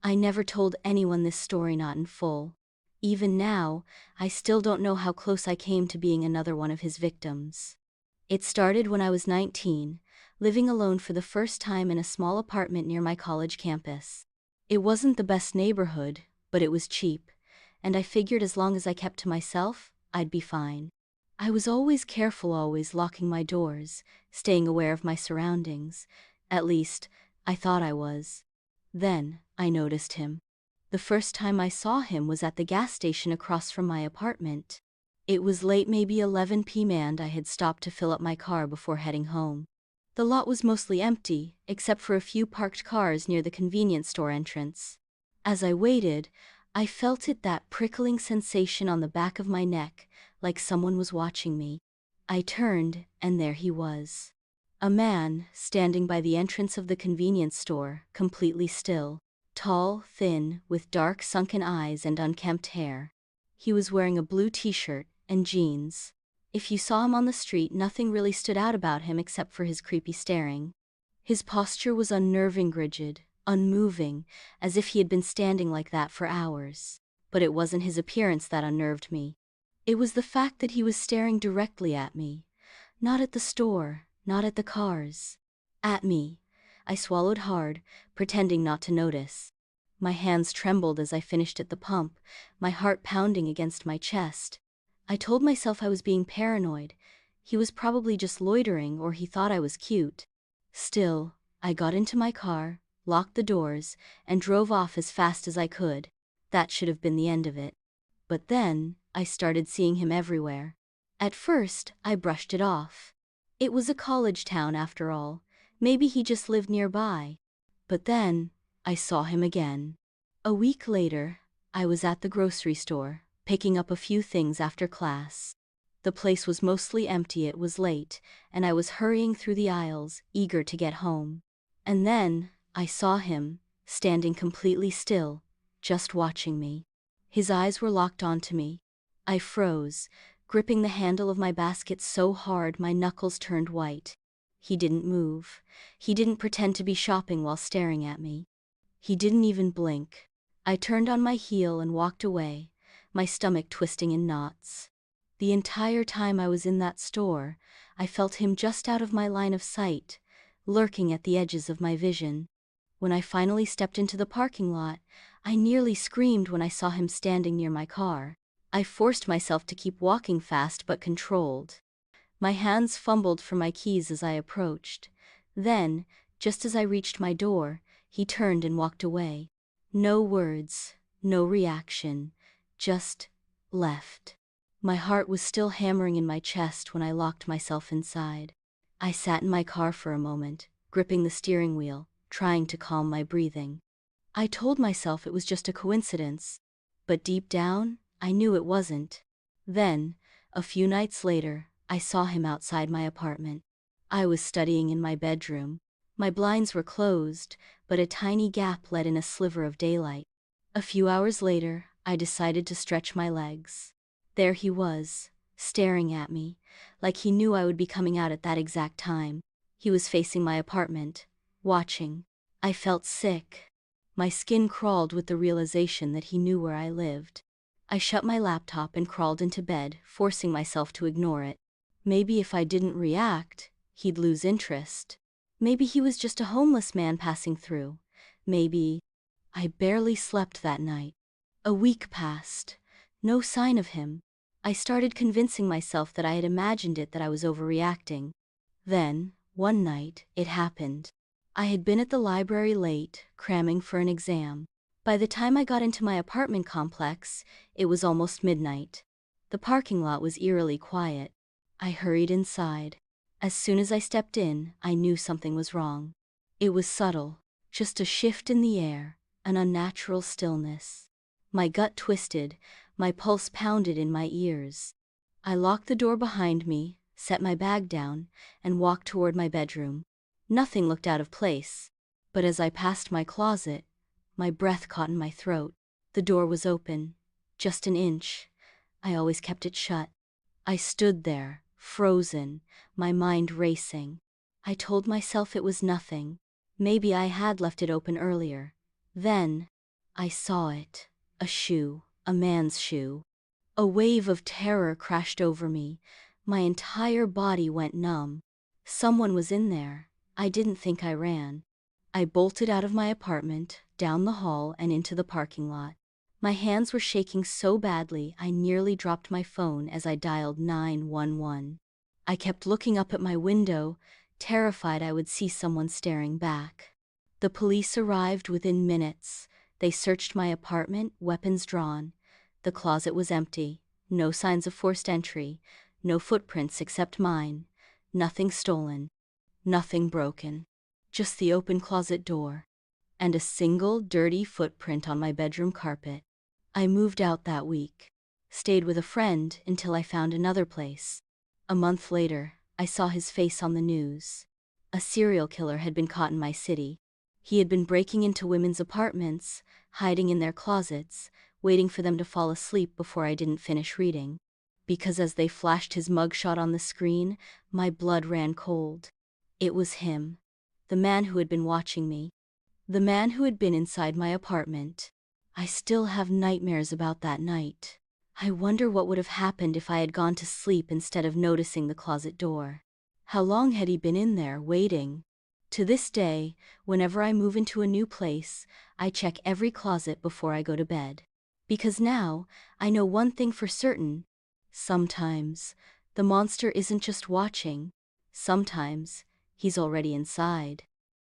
I never told anyone this story, not in full. Even now, I still don't know how close I came to being another one of his victims. It started when I was 19, living alone for the first time in a small apartment near my college campus. It wasn't the best neighborhood, but it was cheap, and I figured as long as I kept to myself, I'd be fine. I was always careful, always locking my doors, staying aware of my surroundings. At least, I thought I was. Then, I noticed him. The first time I saw him was at the gas station across from my apartment. It was late, maybe 11 p.m., and I had stopped to fill up my car before heading home. The lot was mostly empty, except for a few parked cars near the convenience store entrance. As I waited, I felt that prickling sensation on the back of my neck, like someone was watching me. I turned, and there he was. A man, standing by the entrance of the convenience store, completely still. Tall, thin, with dark sunken eyes and unkempt hair. He was wearing a blue t-shirt and jeans. If you saw him on the street, nothing really stood out about him except for his creepy staring. His posture was unnerving, rigid, unmoving, as if he had been standing like that for hours. But it wasn't his appearance that unnerved me. It was the fact that he was staring directly at me. Not at the store, not at the cars. At me. I swallowed hard, pretending not to notice. My hands trembled as I finished at the pump, my heart pounding against my chest. I told myself I was being paranoid. He was probably just loitering, or he thought I was cute. Still, I got into my car, locked the doors, and drove off as fast as I could. That should have been the end of it. But then, I started seeing him everywhere. At first, I brushed it off. It was a college town after all. Maybe he just lived nearby. But then, I saw him again. A week later, I was at the grocery store, picking up a few things after class. The place was mostly empty, it was late, and I was hurrying through the aisles, eager to get home. And then, I saw him, standing completely still, just watching me. His eyes were locked onto me. I froze, gripping the handle of my basket so hard my knuckles turned white. He didn't move. He didn't pretend to be shopping while staring at me. He didn't even blink. I turned on my heel and walked away, my stomach twisting in knots. The entire time I was in that store, I felt him just out of my line of sight, lurking at the edges of my vision. When I finally stepped into the parking lot, I nearly screamed when I saw him standing near my car. I forced myself to keep walking fast but controlled. My hands fumbled for my keys as I approached. Then, just as I reached my door, he turned and walked away. No words, no reaction, just left. My heart was still hammering in my chest when I locked myself inside. I sat in my car for a moment, gripping the steering wheel, trying to calm my breathing. I told myself it was just a coincidence, but deep down, I knew it wasn't. Then, a few nights later, I saw him outside my apartment. I was studying in my bedroom. My blinds were closed, but a tiny gap let in a sliver of daylight. A few hours later, I decided to stretch my legs. There he was, staring at me, like he knew I would be coming out at that exact time. He was facing my apartment, watching. I felt sick. My skin crawled with the realization that he knew where I lived. I shut my laptop and crawled into bed, forcing myself to ignore it. Maybe if I didn't react, he'd lose interest. Maybe he was just a homeless man passing through. Maybe. I barely slept that night. A week passed. No sign of him. I started convincing myself that I had imagined it, that I was overreacting. Then, one night, it happened. I had been at the library late, cramming for an exam. By the time I got into my apartment complex, it was almost midnight. The parking lot was eerily quiet. I hurried inside. As soon as I stepped in, I knew something was wrong. It was subtle, just a shift in the air, an unnatural stillness. My gut twisted, my pulse pounded in my ears. I locked the door behind me, set my bag down, and walked toward my bedroom. Nothing looked out of place, but as I passed my closet, my breath caught in my throat. The door was open, just an inch. I always kept it shut. I stood there, frozen, my mind racing. I told myself it was nothing. Maybe I had left it open earlier. Then, I saw it. A shoe. A man's shoe. A wave of terror crashed over me. My entire body went numb. Someone was in there. I didn't think I ran. I bolted out of my apartment, down the hall, and into the parking lot. My hands were shaking so badly I nearly dropped my phone as I dialed 911. I kept looking up at my window, terrified I would see someone staring back. The police arrived within minutes. They searched my apartment, weapons drawn. The closet was empty. No signs of forced entry. No footprints except mine. Nothing stolen. Nothing broken. Just the open closet door. And a single dirty footprint on my bedroom carpet. I moved out that week. Stayed with a friend until I found another place. A month later, I saw his face on the news. A serial killer had been caught in my city. He had been breaking into women's apartments, hiding in their closets, waiting for them to fall asleep before I didn't finish reading. Because as they flashed his mugshot on the screen, my blood ran cold. It was him. The man who had been watching me. The man who had been inside my apartment. I still have nightmares about that night. I wonder what would have happened if I had gone to sleep instead of noticing the closet door. How long had he been in there, waiting? To this day, whenever I move into a new place, I check every closet before I go to bed. Because now, I know one thing for certain. Sometimes, the monster isn't just watching. Sometimes, he's already inside.